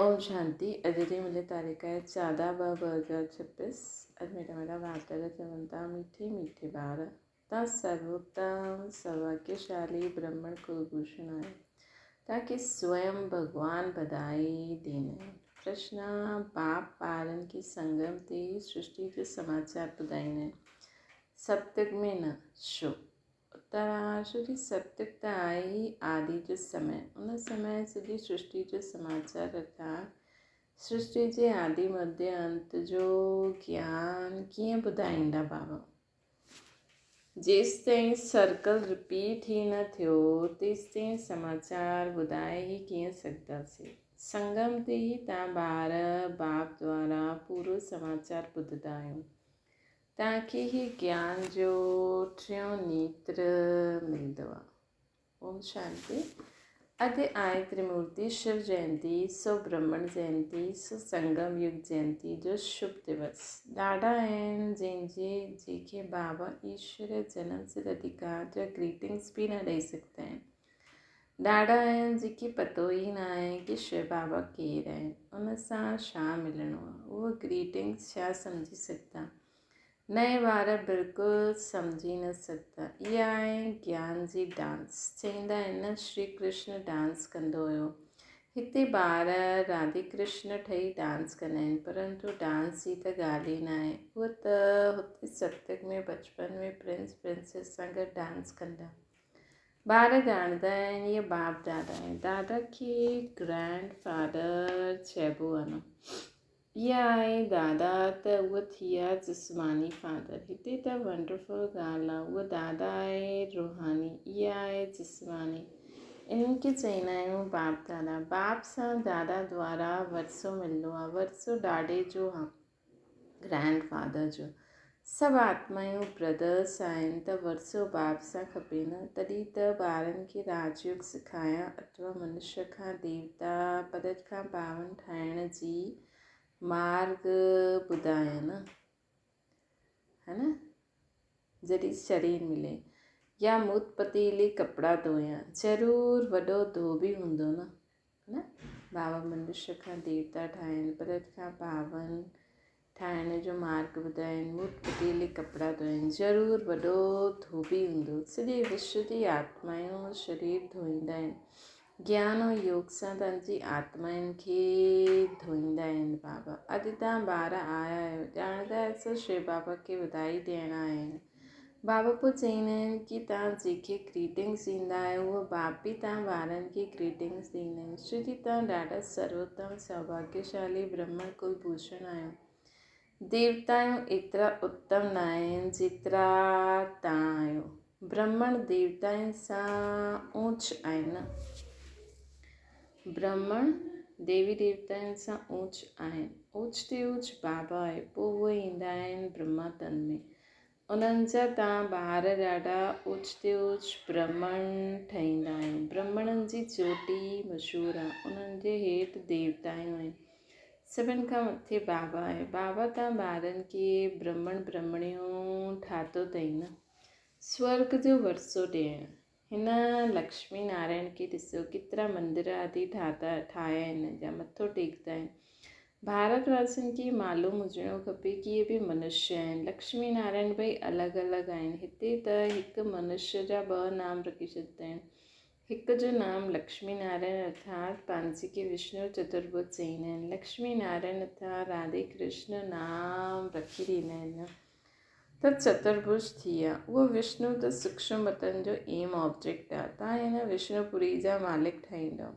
ओम शांति। अॼु जी मुंहिंजी तारीख़ आहे 14/2/2026। अॼु मेरा वार्ता चवंता मीठे मीठे ॿार तव्हां सर्वोत्तम सर्वज्ञशाली ब्रह्मण कुलभूषण आहियो। तव्हांखे स्वयं भगवान बधाई ॾींदा। प्रश्न बाप ॿारनि खे संगम ते सृष्टि जो समाचार ॿुधाईंदा आहिनि। सप्तक में न छो? उत्तराशुरी सप्तक त आहे ई आदि जो समय। उन समय सॼी सृष्टि जो समाचार अर्थात सृष्टि जे आदि मध्य अंत जो ज्ञान कीअं ॿुधाईंदा बाबा? जेसिताईं सर्कल रिपीट ई न थियो तेसिताईं समाचार ॿुधाए ई कीअं सघंदासीं। संगम ते ई तव्हां ॿार बाप द्वारा पूरो समाचार ॿुधंदा आहियो। तव्हांखे ही ज्ञान जो टियों नेत्र मिलंदो आहे। ओम शांति। अॼु आहे त्रिमूर्ति शिव जयंती, सो ब्रह्मण जयंती, सो संगम युग जयंती जो शुभ दिवस। ॾाढा आहिनि जंहिंखे बाबा ईश्वर जनम सिद्ध अधिकार जा ग्रीटिंग्स बि न ॾेई सघंदा आहिनि। ॾाढा आहिनि जंहिंखे पतो ई न आहे कि शिव बाबा केरु आहिनि, उन सां छा मिलणो आहे, उहो ग्रीटिंग्स छा सम्झी सघंदा। नए ॿार बिल्कुलु सम्झी न सघंदा। इहा आहे ज्ञान जी डांस। चवंदा आहिनि न श्री कृष्ण डांस कंदो हुयो। हिते ॿार राधे कृष्ण ठही डांस कंदा आहिनि, परंतु डांस जी त ॻाल्हि ई न आहे। उहो त हुते सप्तक में बचपन में प्रिंस प्रिंसेस सां गॾु डांस कंदा। ॿार ॼाणंदा आहिनि इहे बाप दादा आहिनि। दादा खे ग्रैंड फादर चइबो आहे न। इहा आहे दादा त उहा थी विया जिस्मानी फादर। हिते त वंडरफुल ॻाल्हि आहे। उहा दादा आहे रूहानी, इहा आहे जिस्मानी। इन्हनि खे चवंदा आहियूं बाप दादा। बाप सां दादा द्वारा वरसो मिलंदो आहे। वरसो ॾाॾे जो आहे, ग्रैंड फादर जो। सभु आत्मायूं ब्रदर्स आहिनि त वरसो बाप सां खपे न। तॾहिं त ॿारनि खे राजयोग सिखाया अथवा मनुष्य खां देवता पद खां पावन ठाहिण जी मार्ग ॿुधाया न, है न। जॾहिं शरीर मिले या मूत पतीली कपिड़ा धोया, ज़रूरु वॾो धोबी हूंदो न, है न। बाबा मनुष्य खां देवता ठाहिनि, पद खां पावन ठाहिण जो मार्ग ॿुधाइनि, मूत पतीली कपिड़ा धोइनि, ज़रूरु वॾो धोबी हूंदो। सॼे विश्व जी आत्मायूं शरीर धोईंदा आहिनि। ज्ञान ऐं योग सां तव्हांजी आत्माउनि खे धोईंदा आहिनि बाबा। अॼु तव्हां ॿार आया आहियो, ॼाणंदा आहियो शिव बाबा खे वाधाई ॾियण आया आहिनि। बाबा पोइ चवंदा आहिनि कि तव्हां जंहिंखे ग्रीटिंग्स ॾींदा आहियो उहो बाप बि तव्हां ॿारनि खे ग्रीटिंग्स ॾींदा आहिनि। श्री जी तव्हां ॾाढा सर्वोत्तम सौभाग्यशाली ब्रह्मण कुलभूषण आहियो। देवताऊं एतिरा उत्तम न आहिनि जेतिरा तव्हां आहियो। ब्रह्मण देवताउनि सां ऊच आहिनि न। ब्रह्मण देवी देवताउनि सां ऊच आहिनि। ऊच ते ऊच बाबा आहे, पोइ उहे ईंदा आहिनि ब्रह्मा तन में। उन्हनि जा तव्हां ॿार ॾाढा ऊच ते ऊच ब्रह्मण ठहींदा आहिनि। ब्रह्मणनि जी चोटी मशहूरु आहे, उन्हनि जे हेठि देवताऊं आहिनि। सभिनि खां मथे बाबा आहे। बाबा तव्हां ॿारनि खे ब्रह्मण ब्रह्मणियूं ठातो अथई न, स्वर्ग जो वरसो ॾियणु। हिन लक्ष्मी नारायण खे ॾिसो केतिरा मंदिर आदि ठाहिया आहिनि, हिन जा मथो टेकंदा आहिनि। भारत वासियुनि खे मालूम हुजणो खपे कि इहे बि मनुष्य आहिनि। लक्ष्मी नारायण ॿई अलॻि अलॻि आहिनि। हिते त हिकु मनुष्य जा ॿ नाम रखी छॾंदा आहिनि। हिकु जो नाम लक्ष्मी नारायण अर्थात पंहिंजे खे विष्णु चतुर्भुज चवंदा आहिनि। लक्ष्मी नारायण अर्थात राधे कृष्ण नाम रखी ॾींदा आहिनि त चतुर्भुज थी विया। उहो विष्णु त सूक्ष्म मतनि जो एम ऑब्जेक्ट आहे। तव्हां हिन विष्णुपुरी जा मालिक ठाहींदव।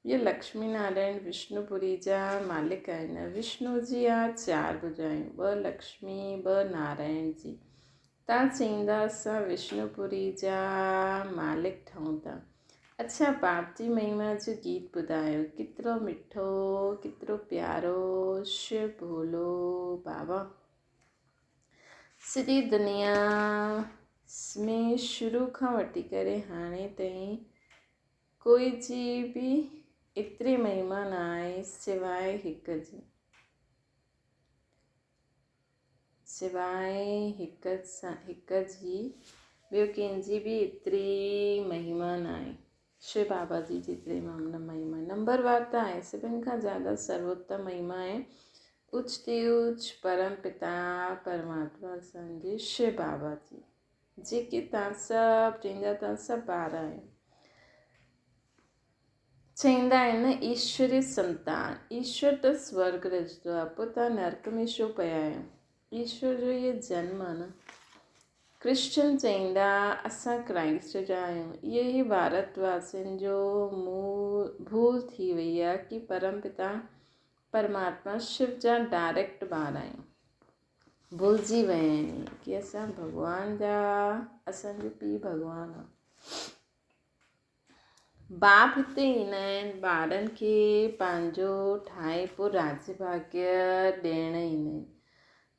इहे लक्ष्मी नारायण विष्णुपुरी जा मालिक आहिनि। विष्णु जी आहे 4 भुजायूं, 2 लक्ष्मी 2 नारायण जी। तव्हां चवंदा असां विष्णुपुरी जा मालिक ठहूं था। अच्छा, बाप जी महिमा जो गीत ॿुधायो। केतिरो मिठो, केतिरो प्यारो शिव भोलो बाबा। सॼी दुनिया में शुरू खां वठी करे हाणे ताईं कोई जी बि एतिरी महिमा न आहे सिवाय हिक जी। सिवाय हिक जी ॿियो कंहिंजी बि एतिरी महिमा न आहे। श्री बाबा जी जी प्रेम महिमा नंबर वार्ता है सभिनि खां ज़्यादा सर्वोत्तम महिमा है उच्च ते उच्च परम पिता परमात्मा असांजे श्री बाबा जी जेके तव्हां सभु चईंदा तव्हां सभु ॿार आहियो। चईंदा आहिनि ईश्वरी संतान, ईश्वर त स्वर्ग रचंदो आहे, पोइ तव्हां नर्क में छो पिया आहियो। ईश्वर जो इहे जन्म आहे न। क्रिश्चन चईंदा असां क्राइस्ट जा आहियूं। इहे ई भारतवासियुनि जो भूल थी वई आहे कि परमपिता परमात्मा शिव जा डायरेक्ट ॿार आहियूं। भुलिजी विया आहिनि कि असां भॻवान जा, असांजो पीउ भॻवान आहे। बाप हिते ईंदा आहिनि ॿारनि खे पंहिंजो ठाहे पोइ राज्य भाग्य ॾियण ईंदा आहिनि।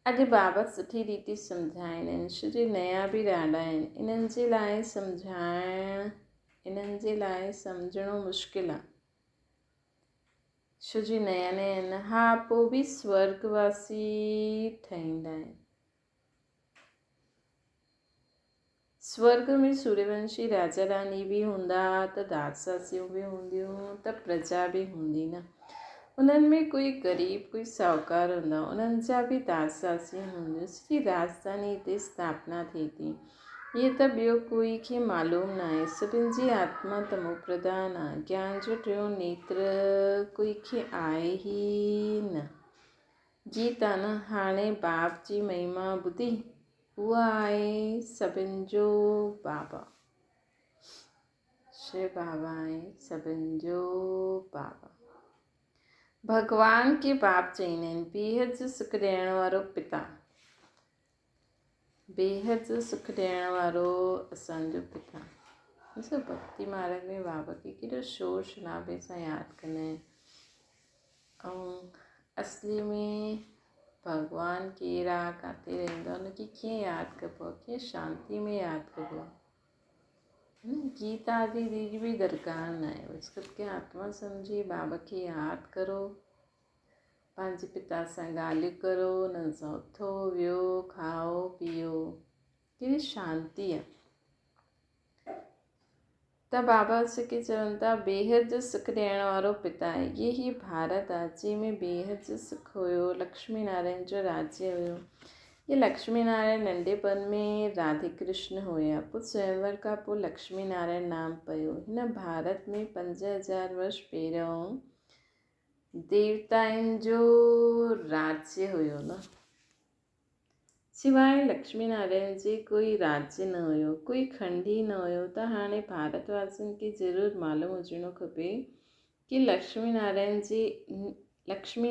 अॼु बाबा सुठी रीति सम्झाईंदा आहिनि। श्री नया बि ॾाढा आहिनि। इन्हनि जे लाइ सम्झणो मुश्किल आहे। छो जी नया नया आहिनि। हा पोइ बि स्वर्गवासी ठहींदा आहिनि। स्वर्ग में सूर्यवंशी राजा रानी बि हूंदा त दासासियूं बि हूंदियूं त प्रजा बि हूंदी न। उन्हनि में कोई ग़रीब कोई साहूकार हूंदा, उन्हनि जा बि दासासियूं हूंदियूं। सॼी राजधानी हिते स्थापना थिए थी। इहे त ॿियो कोई खे मालूम न आहे। सभिनि जी आत्मा तमो प्रधान आहे। ज्ञान जो टियों नेत्र कोई खे आहे ई न। गीत आहे न, हाणे बाप जी महिमा ॿुधी, उहा आहे सभिनि जो बाबा। श्री बाबा आहे सभिनि जो बाबा। भगवान खे बाप चईंदा आहिनि। बेहद सुख ॾियण वारो पिता, बेहद सुख ॾियण वारो असांजो पिता। ॾिसो भक्ति मार्ग में बाबा खे केॾो शोर शराबे सां यादि कंदा आहिनि। ऐं असली में भॻवानु केरु आहे, किथे रहंदो आहे, हुनखे कीअं यादि कबो आहे, कीअं शांती में यादि कबो आहे। गीता जी बि दरकार न आहे। बसि ख़ुदि खे आत्मा सम्झी बाबा खे यादि करो, पंहिंजे पिता सां ॻाल्हियूं करो, हुननि सां उथो वियो खाओ पीओ, कहिड़ी शांती आहे। त बाबा के चवनि था बेहद सुख ॾियण वारो पिता आहे। ये ही भारत आहे जंहिंमें बेहद सुख हुयो। लक्ष्मी नारायण जो राज्य हुयो। ये लक्ष्मी नारायण नंढेपन में राधे कृष्ण हुया। पोइ स्वयंवर खां पोइ लक्ष्मी नारायण नाम पियो। हिन भारत में 5000 वर्ष पहिरियों देवताउनि जो राज्य हुयो न। सिवाय लक्ष्मी नारायण जे कोई राज्य न हुयो, कोई खंडी न हुयो। त हाणे भारतवासियुनि खे ज़रूरु मालूम हुजणो खपे कि लक्ष्मी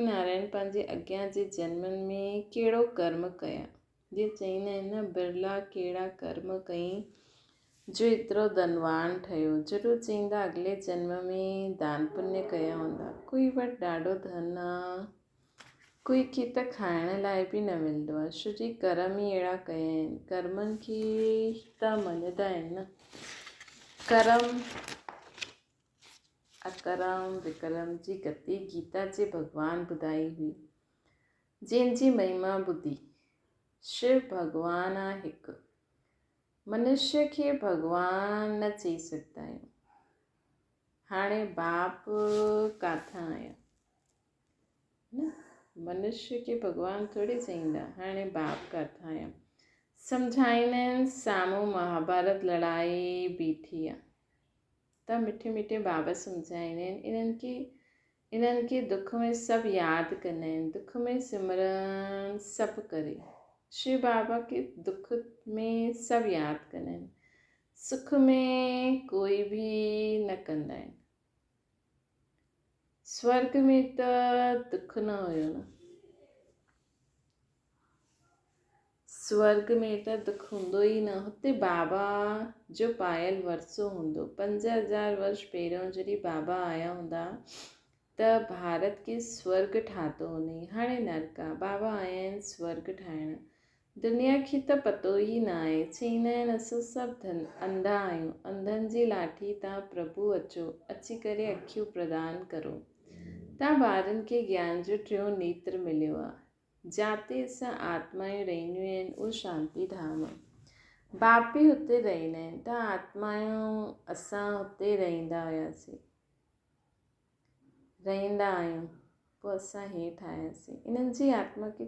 नारायण पंहिंजे अॻियां जे जन्मनि में कहिड़ो कर्म कया। जीअं चईंदा आहिनि न, बिरला कहिड़ा कर्म कई जो एतिरो धनवान ठहियो। ज़रूरु चईंदा अॻिले जन्म में दान पुण्य कया हूंदा। कोई वटि ॾाढो धन आहे, कोई खे त खाइण लाइ बि न मिलंदो आहे। छो जी कर्म ई अहिड़ा कया आहिनि। कर्मनि खे त मञंदा आहिनि न। कर्म अकरम विकरम जी गति गीता जे भॻवान ॿुधाई हुई, जंहिंजी महिमा ॿुधी। शिव भॻवान आहे हिकु। मनुष्य खे भॻवान न चई सघंदा आहियूं। हाणे बाप किथां आया न, मनुष्य खे भॻवान थोरी चईंदा। हाणे बाप किथां आया सम्झाईंदा आहिनि। साम्हूं महाभारत लड़ाई बीठी आहे त मिठे मिठे बाबा सम्झाईंदा आहिनि। इन्हनि खे दुख में सभु यादि कंदा आहिनि। दुख में सिमरन सभु करे। श्री बाबा खे दुख में सभु यादि कंदा आहिनि। सुख में कोई बि न कंदा आहिनि। स्वर्ग में त दुख न हुयो न। स्वर्ग में त दुख हूंदो ई न। हुते बाबा जो पायल वरसो हूंदो। 5000 वर्ष पहिरियों जॾहिं बाबा आया हूंदा त भारत खे स्वर्ग ठातो हुनई। हाणे नरक आहे। बाबा आया आहिनि स्वर्ग ठाहिण। दुनिया खे त पतो ई न आहे। चईंदा आहिनि असां सभु अंधा आहियूं। अंधनि जी लाठी तव्हां प्रभु अचो, अची करे अखियूं प्रदान करो। तव्हां ॿारनि खे ज्ञान जो टियों नेत्र मिलियो आहे। जिते असां आत्मायूं रहंदियूं आहिनि उहो शांती धाम आहे। बाप बि हुते रहंदा आहिनि त आत्माऊं असां हुते रहंदा आहियूं। पोइ असां हेठि आयासीं। इन्हनि जी आत्मा खे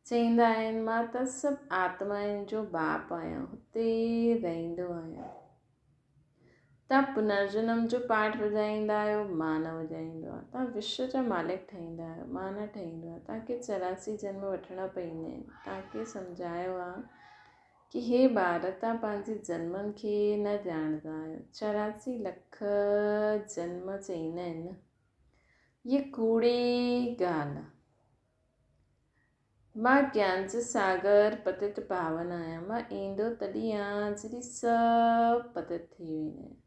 चईंदा आहिनि मां त सभु आत्माउनि जो बाप आहियां, हुते रहंदो आहियां। तव्हां पुनर्जन्म जो पाठ वॼाईंदा आहियो, मां न वॼाईंदो आहे। तव्हां विश्व जा मालिक ठहींदा आहियो, मां न ठहींदो आहे। तव्हांखे 84 जन्म वठिणा पवंदा आहिनि। तव्हांखे सम्झायो आहे कि हे ॿार, तव्हां पंहिंजे जन्मनि खे न ॼाणंदा आहियो। 84 लख जन्म चईंदा आहिनि न, ये कूड़ी ॻाल्हि आहे। मां ज्ञान जो सागर पतित पावन आहियां। मां ईंदो तॾहिं आहियां जॾहिं सभु पतित थी वेंदा आहिनि।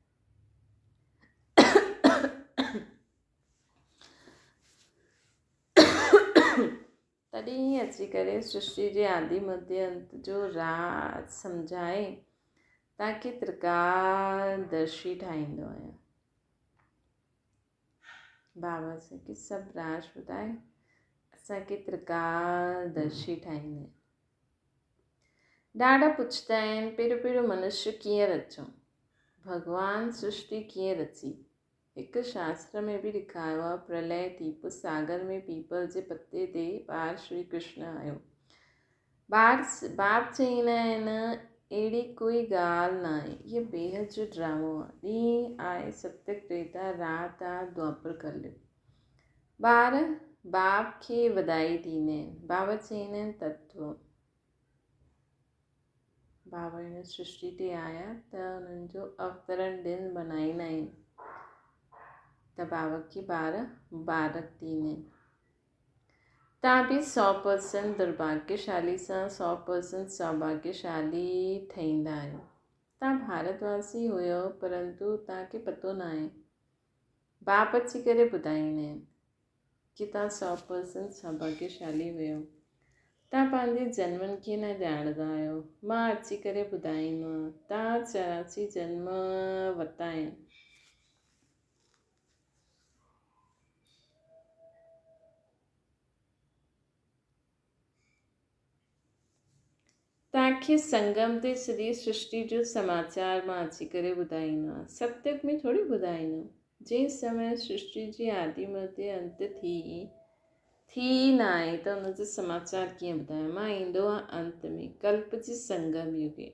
तॾहिं अची करे सृष्टि जे आदि मध्य अंत जो राज सम्झाए तव्हांखे त्रिकालदर्शी ठाहींदो आहियां। बाबा असांखे सभु राज ॿुधाए असांखे त्रिकालदर्शी ठाहींदा आहिनि। ॾाढा पुछंदा आहिनि पहिरियों मनुष्य कीअं रचियो, भॻवानु सृष्टि कीअं रची। हिकु शास्त्र में बि लिखायो आहे, प्रलय थी पोइ सागर में पीपल जे पते ते ॿार श्री कृष्ण आयो। बाप चईंदा आहिनि अहिड़ी कोई ॻाल्हि न आहे, इहो बेहद जो ड्रामो आहे। ॾींहुं आहे सत्य त्रेता, राति आहे द्वापर कलयुग। ॿार बाप खे वधाई ॾींदा आहिनि। बाबा चईंदा आहिनि तत्व। बाबा हिन सृष्टि ते आया त हुननि जो अवतरण दिन मल्हाईंदा आहिनि, त बाबा खे ॿार मुबारक ॾींदा आहिनि। तव्हां बि 100% दुर्भाग्यशाली सां 100% सौभाग्यशाली ठहींदा आहियो। तव्हां भारतवासी हुयो, परंतु तव्हांखे पतो न आहे। बाप अची करे ॿुधाईंदा आहिनि कि तव्हां 100% सौभाग्यशाली हुयो। तव्हां पंहिंजे जन्मनि खे न ॼाणंदा आहियो। मां अची करे ॿुधाईंदो आहियां तव्हां 84 जन्म वरिता आहिनि। तव्हांखे संगम ते सॼी सृष्टि जो समाचार मां अची करे ॿुधाईंदो आहियां। सत्युग में थोरी ॿुधाईंदो। जंहिं समय सृष्टि जी आदि मध्य अंत थी न आहे त हुनजो समाचार कीअं ॿुधायां। मां ईंदो आहे अंत में, कल्प जे संगम युगे।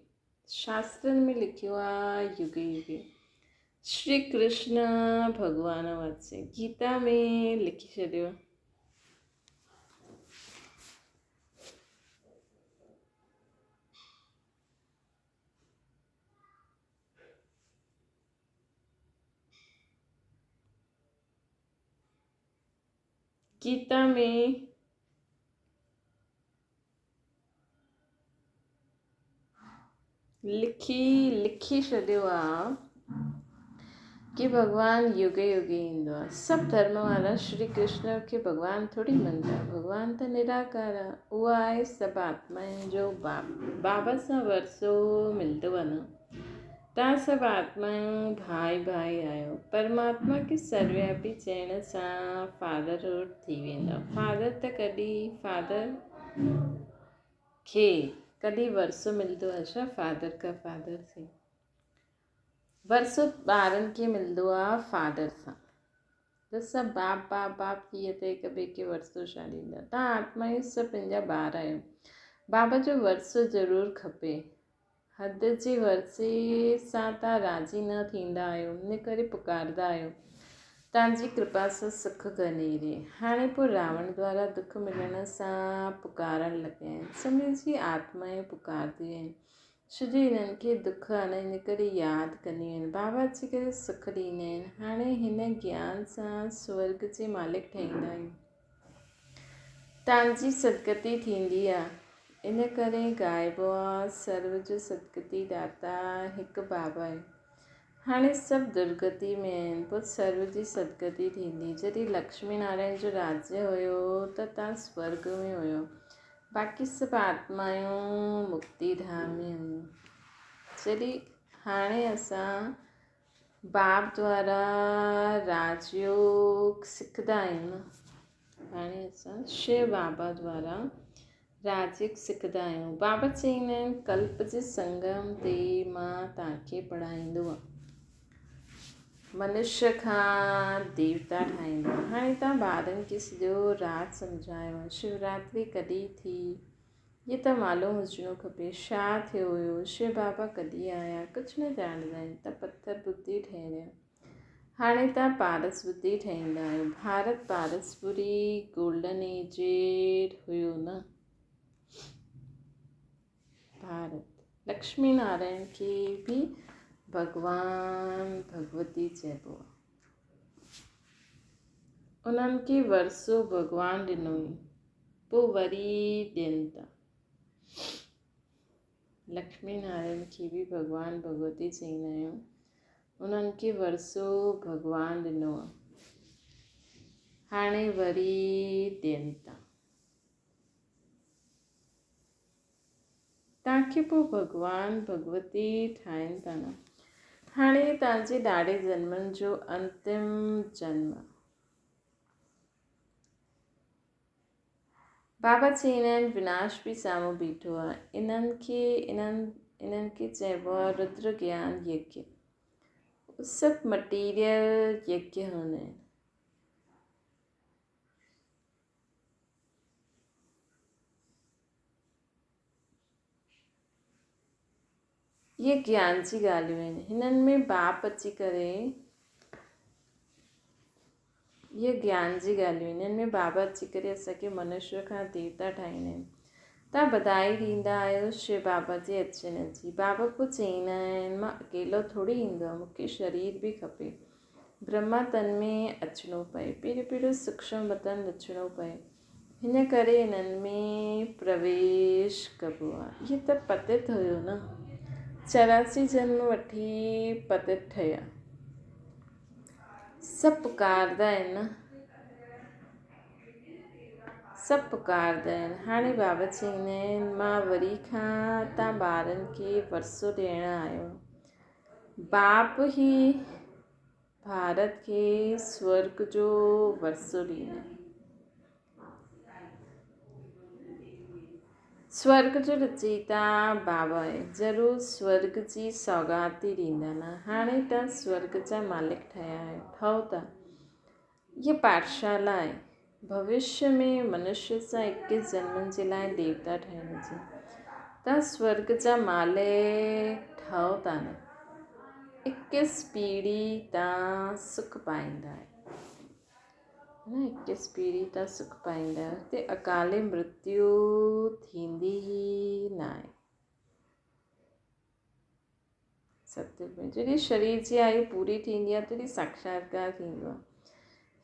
शास्त्रनि में लिखियो आहे युगे युगे। श्री कृष्ण भॻवानु वाचे गीता में लिखी छॾियो। गीता में लिखी छॾियो आहे कि भॻवानु युगे युगे ईंदो आहे। सभु धर्म वारा श्री कृष्ण खे भॻवानु थोरी मञंदा। भॻवानु त निराकार आहे। उहो आहे सभु आत्माउनि जो बाप। बाबा सां वरसो मिलंदो आहे न। तव्हां सभु आत्माऊं भाई आहियो। परमात्मा खे सर्वव्यापी चइण सां फादरहुड थी वेंदा। फादर खे कॾहिं वरसो मिलंदो आहे छा? फादर का फादर से वरसो ॿारनि खे मिलंदो आहे फादर सां। त सभु बाप थिए त हिक ॿिए खे वरसो छा ॾींदा। तव्हां आत्माऊं सभु पंहिंजा ॿार आहियो। बाबा जो वरसो ज़रूरु खपे। हद जे वरसे सां तव्हां राज़ी न थींदा आहियो, इन करे पुकारंदा आहियो तव्हांजी कृपा सां सुख घनेरे। हाणे पोइ रावण द्वारा दुख मिलण सां पुकारण लॻिया आहिनि। सभिनी जी आत्माऊं पुकारदियूं आहिनि छो जो हिननि खे दुख आहे न, इन करे यादि कंदियूं आहिनि। बाबा अची करे सुख ॾींदा आहिनि। हाणे हिन ज्ञान सां स्वर्ग जे मालिक ठहींदा आहियूं। तव्हांजी सदगति थींदी आहे। इन करे ॻाइबो आहे सर्व जो सदगति दाता हिकु बाबा आहे। हाणे सभु दुर्गति में आहिनि, पोइ सर्व जी सदगति थींदी। जॾहिं लक्ष्मी नारायण जो राज्य हुयो त तव्हां स्वर्ग में हुयो। बाक़ी सभु आत्माऊं मुक्ति धाम में हुयूं। जॾहिं हाणे असां बाप द्वारा राजयोग सिखंदा आहियूं न। हाणे असां शिव बाबा द्वारा राजिक सिखंदा आहियूं। बाबा चईंदा आहिनि कल्प जे संगम ते मां तव्हांखे पढ़ाईंदो मनुष्य खां देवता ठाहींदो। हाणे तव्हां ॿारनि खे सॼो राति सम्झायो शिवरात्रि कॾहिं थी ये त मालूम हुजिणो खपे। छा थियो हुयो, शिव बाबा कॾहिं आया, कुझु न ॼाणंदा आहिनि त पथर बुद्धि ठहिरिया। हाणे तव्हां पारस बुद्धि ठाहींदा आहियो। भारत पारसपुरी गोल्डन एज हुयो न। भारत लक्ष्मी नारायण खे बि भगवान भगवती चइबो आहे। उन्हनि खे वरसो भगवान ॾिनो हुई, पोइ वरी ॾियनि था। लक्ष्मी नारायण खे बि भगवान भगवती चईंदा आहियूं। उन्हनि खे वरसो भगवान ॾिनो आहे, हाणे वरी ॾियनि था। तव्हांखे पोइ भगवान भगवती ठाहिनि था न। हाणे तव्हांजे ॾाढे जन्मनि जो अंतिम जन्म। बाबा चईंदा आहिनि विनाश बि साम्हूं बीठो आहे। इन्हनि खे चइबो आहे रुद्र ज्ञान यज्ञ। सभु मटीरियल यज्ञ हूंदा आहिनि। ये ज्ञान जी ॻाल्हियूं आहिनि। हिननि में बाप अची करे ये ज्ञान जी ॻाल्हियूं आहिनि। हिननि में बाबा अची करे असांखे मनुष्य खां देवता ठाहींदा आहिनि। तव्हां बधाई ॾींदा आहियो शिव बाबा जे अचण जी। बाबा पोइ चईंदा आहिनि मां अकेलो थोरी ईंदो आहे, मूंखे शरीर बि खपे। ब्रह्मा तन में अचिणो पए, पहिरियों पहिरियों सूक्ष्म बतन अचिणो पए। हिन करे हिननि में प्रवेश कबो आहे। इहे त पतित हुयो न, 84 जन्म वठी पतित ठहिया। सभु पुकारदा आहिनि न, सभु पुकारदा आहिनि। हाणे बाबा चईंदा आहिनि मां वरी खां तव्हां ॿारनि खे वरसो ॾियणु आयो। बाप ई भारत खे स्वर्ग जो वरसो ॾींदा। स्वर्ग जो रचयिता बाबा आहे, ज़रूरु स्वर्ग जी सौगात ई ॾींदा न। हाणे तव्हां स्वर्ग जा मालिक ठहो था। ये पाठशाला आहे भविष्य में मनुष्य सां 21 जन्मनि जे लाइ देवता ठहिण जी। तव्हां स्वर्ग जा मालिक ठहो था न। 21 पीढ़ी तव्हां सुख पाईंदा आहियो न। 21 पीढ़ी तव्हां सुख पाईंदा आहियो। हिते अकाले मृत्यु थींदी ई न आहे। सत्य में जॾहिं शरीर जी आयु पूरी थींदी आहे तॾहिं साक्षात्कार थींदो आहे।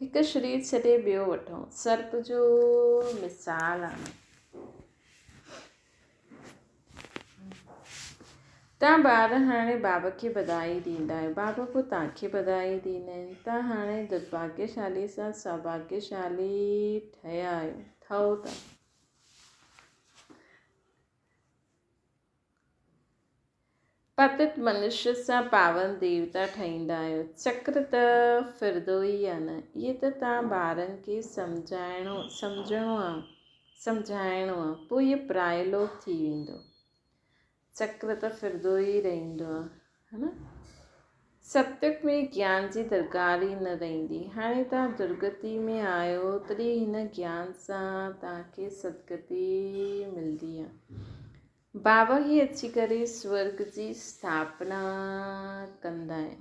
हिकु शरीर छॾे ॿियो वठो सर्प जो मिसाल आहे। तव्हां ॿार हाणे बाबा खे बधाई ॾींदा आहियो। बाबा पोइ तव्हांखे बधाई ॾींदा आहिनि। तव्हां हाणे दुर्भाग्यशाली सां सौभाग्यशाली ठहिया आहियो, ठहो था। पतित मनुष्य सां पावन देवता ठहींदा आहियो। चक्र त फिरंदो ई आहे न। इहे त तव्हां ॿारनि खे सम्झणो आहे, पोइ इहो प्रायलोक थी वेंदो। चक्र त फिरंदो ई रहंदो आहे, है न। सत्युग में ज्ञान जी दरकारी न रहंदी। हाणे तव्हां दुर्गति में आहियो तॾहिं हिन ज्ञान सां तव्हांखे सदगति मिलंदी आहे। बाबा ई अची करे स्वर्ग जी स्थापना कंदा आहिनि।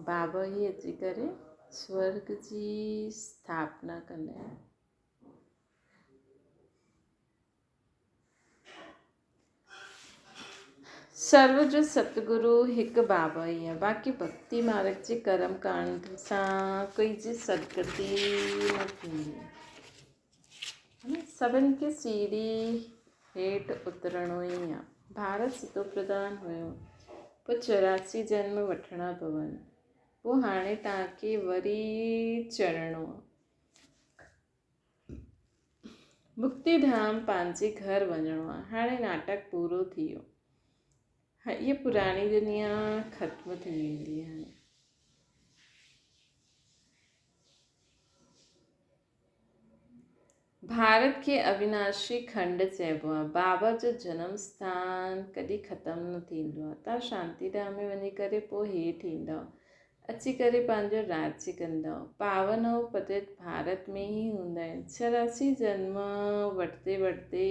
बाबा ई अची करे स्वर्ग जी स्थापना कंदा आहिनि। सर्व जो सतगुरु हिकु बाबा ई आहे। बाक़ी भक्ति मार्ग जे कर्म कांड सां कोई जी सदगति न थींदी आहे। सभिनि खे सीढ़ी हेठि उतरणो ई आहे। भारत सिधो प्रधान हुयो, पोइ 84 जन्म वठिणा पवनि, पोइ हाणे तव्हांखे वरी चढ़णो आहे। मुक्तिधाम पंहिंजे घर वञिणो आहे। हाणे नाटक पूरो थी वियो। ये पुरानी दुनिया ख़त्म थी वेंदी है। भारत खे अविनाशी खंड चइबो आहे। बाबा जो जन्म स्थान कॾहिं ख़तमु न थींदो आहे। तव्हां शांतिधाम में वञी करे पोइ हेठि ईंदव, अची करे पंहिंजो राज्य कंदव। पावन ऐं पतित भारत में ई हूंदा आहिनि। 84 जन्म वठिते वठिते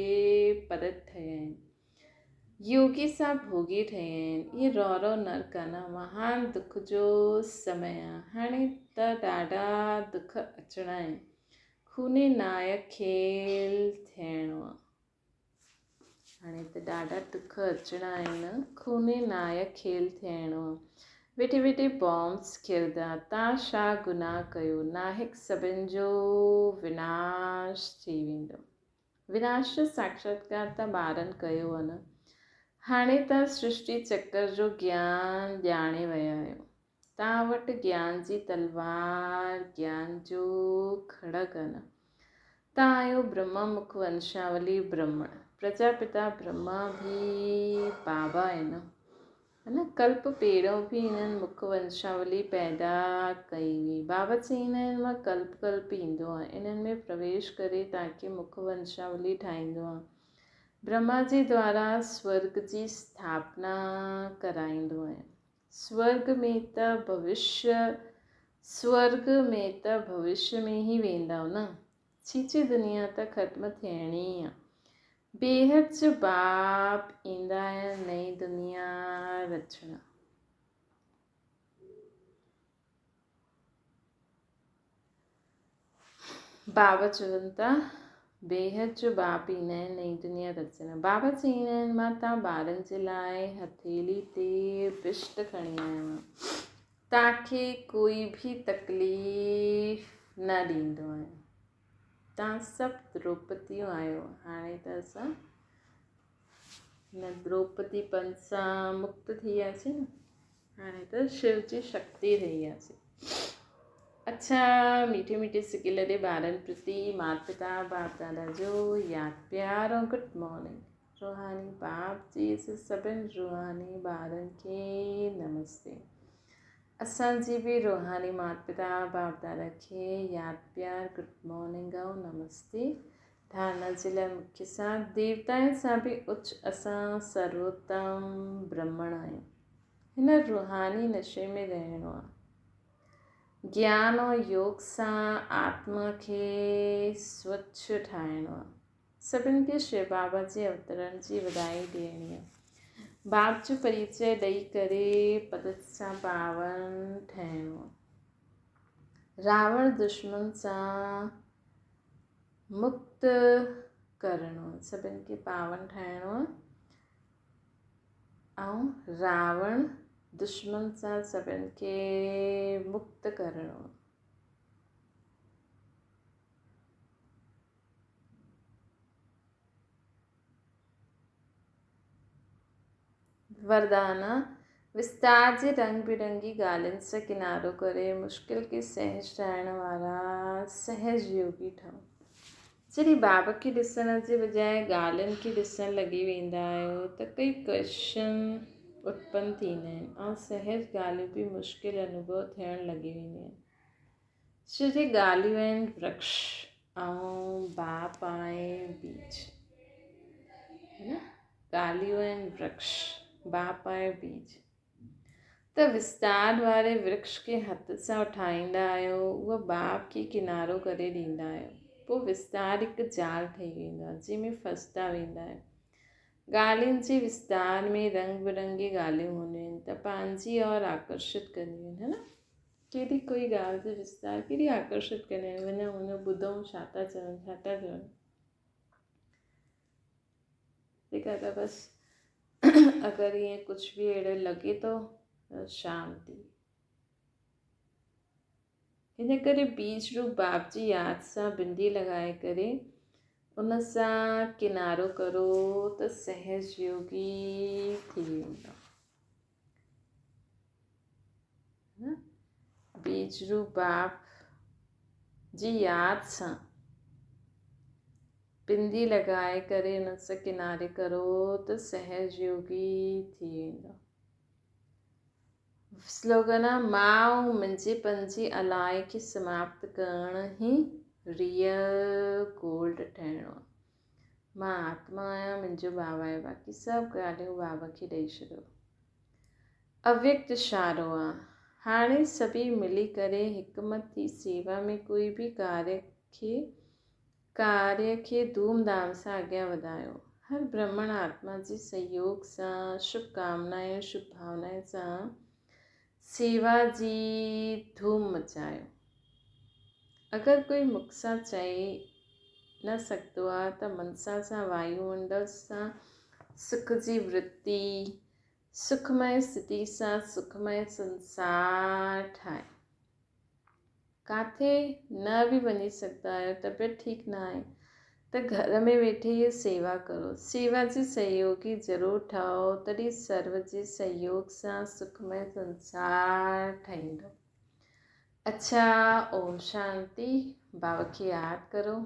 पतित ठहिया आहिनि, योगी सां भोगी ठहिया आहिनि। इहे रौरव नरक आहे न, महान दुख जो समय आहे। हाणे त ॾाढा दुख अचणा आहिनि। खूने नायक खेल थियणो आहे। हाणे त ॾाढा दुख अचणा आहिनि। खूने नायक खेल थियणो आहे। वेठे वेठे बॉम्ब्स किरंदा। तव्हां छा गुनाह कयो? नाहिक सभिनि जो विनाश थी वेंदो। विनाश जो साक्षात्कार त ॿारनि कयो आहे न। हाणे तव्हां सृष्टि चक्र जो ज्ञान ॼाणे विया आहियो। तव्हां वटि ज्ञान जी तलवार, ज्ञान जो खड़ग आहे न। तव्हां आहियो ब्रह्मा मुख वंशावली ब्रह्मण। प्रजापिता ब्रह्मा भी बाबा आहिनि, है न। कल्प पहिरियों बि इन्हनि मुख वंशावली पैदा कई हुई। बाबा चईंदा आहिनि मां कल्प कल्प ईंदो आहे, इन्हनि में प्रवेश करे तव्हांखे मुख वंशावली ठाहींदो आहे। ब्रह्मा जी द्वारा स्वर्ग जी स्थापना कराईंदो आहे। स्वर्ग में त भविष्य में ई वेंदव न। छीची दुनिया त ख़त्म थियणी आहे। बेहद जो बाप ईंदा आहिनि नई दुनिया रचण। बाबा चवनि था बेहद जो बाप ईंदा आहिनि नई दुनिया रचण। बाबा चईंदा आहिनि मां तव्हां ॿारनि जे लाइ हथेली ते विष्ट खणी आयो आहियां। तव्हांखे कोई बि तकलीफ़ न ॾींदो आहे। तव्हां सभु द्रौपदियूं आहियो। हाणे त असां हिन द्रौपदीपन सां मुक्त थी वियासीं न। हाणे त शिव जी शक्ति रही वियासीं। अच्छा, मीठे मीठे सिके लॾे ॿारनि प्रति माता पिता बाप दादा जो यादि प्यार और गुड मॉर्निंग। रूहानी बाप जी सभिनि रूहानी ॿारनि खे नमस्ते। असांजी बि रूहानी माता पिता बाप दादा खे यादि प्यार गुड मॉर्निंग ऐं नमस्ते। धारणा जे लाइ मुख्य सां देवताउनि सां बि उच्च असां सर्वोत्तम ब्रह्मण आहियूं। हिन रूहानी नशे में रहणो आहे। ज्ञान और योग सां आत्मा खे स्वच्छ ठाहिणो आहे। सभिनि खे शिव बाबा जे अवतरण जी वधाई ॾियणी आहे। बाप जो परिचय ॾेई करे पदत सां पावन ठहिणो आहे। रावण दुश्मन सां मुक्त करणो आहे। सभिनि खे पावन ठाहिणो आहे ऐं रावण दुश्मन सां सभिनि खे मुक्त करणो आहे। वरदान विस्तार जे रंग बिरंगी ॻाल्हियुनि सां किनारो करे मुश्किल खे सहज ठाहिण वारा सहज योगी ठहो। जॾहिं बाबा खे ॾिसण जे बजाए ॻाल्हियुनि खे ॾिसण लॻी वेंदा आहियो त कई क्वेश्चन उत्पन्न थींदा आहिनि ऐं सहज ॻाल्हियूं बि मुश्किल अनुभव थियण लॻी वेंदियूं आहिनि। छो जे ॻाल्हियूं आहिनि वृक्ष ऐं बाप आहे बीज, है न। ॻाल्हियूं आहिनि वृक्ष, बाप आहे बीज। त विस्तार वारे वृक्ष खे हथ सां उठाईंदा आहियो, उहो बाप खे किनारो करे ॾींदा आहियो। पोइ विस्तार हिकु जाल ठही वेंदो आहे जंहिंमें फसंदा वेंदा आहियो। ॻाल्हियुनि जे विस्तार में रंग बिरंगी ॻाल्हियूं हूंदियूं आहिनि त पंहिंजी और आकर्षित कंदियूं आहिनि, है न। कहिड़ी कोई ॻाल्हि जो विस्तार केॾी आकर्षित कंदा आहिनि। वञूं ॿुधूं छा था चवनि, छा था चवनि। तंहिंखां त बसि अगरि ईअं कुझु बि अहिड़ो लॻे थो त शांती। हिन करे बीज रूप बाप जी यादि सां बिंदी लॻाए करे उन सां किनारो करो त सहज योगी थी वेंदो। बीज रूप बाप जी यादि सां बिंदी लॻाए करे उन सां किनारे करो त सहज योगी थी वेंदो। स्लोगन आहे मां मुंहिंजेपन जी अलाए खे समाप्त करण ई रियल गोल्ड ठहिणो आहे। मां आत्मा आहियां, मुंहिंजो बाबा आहे, बाक़ी सभु ॻाल्हियूं बाबा खे ॾेई छॾियो। अव्यक्त इशारो आहे, हाणे सभी मिली करे हिकमत थी सेवा में कोई बि कार्य खे धूमधाम सां अॻियां वधायो। हर ब्राह्मण आत्मा जे सहयोग सां शुभकामनाएं शुभ भावनाएं सां सेवा जी धूम मचायो। अगर कोई मुख सां चई न सघंदो आहे त मनसा सां वायुमंडल सां सुख जी वृत्ति, सुखमय स्थिति सां सुखमय संसार ठाहे। काथे न बि वञी सघंदा आहियो, तबियत ठीकु न आहे त घर में वेठे इहे सेवा करो। सेवा जी सहयोगी ज़रूरु ठहो, तॾहिं सर्व जे सहयोग सां सुखमय संसार ठहींदो। अच्छा, ओम शांति। बाबा खे यादि करो।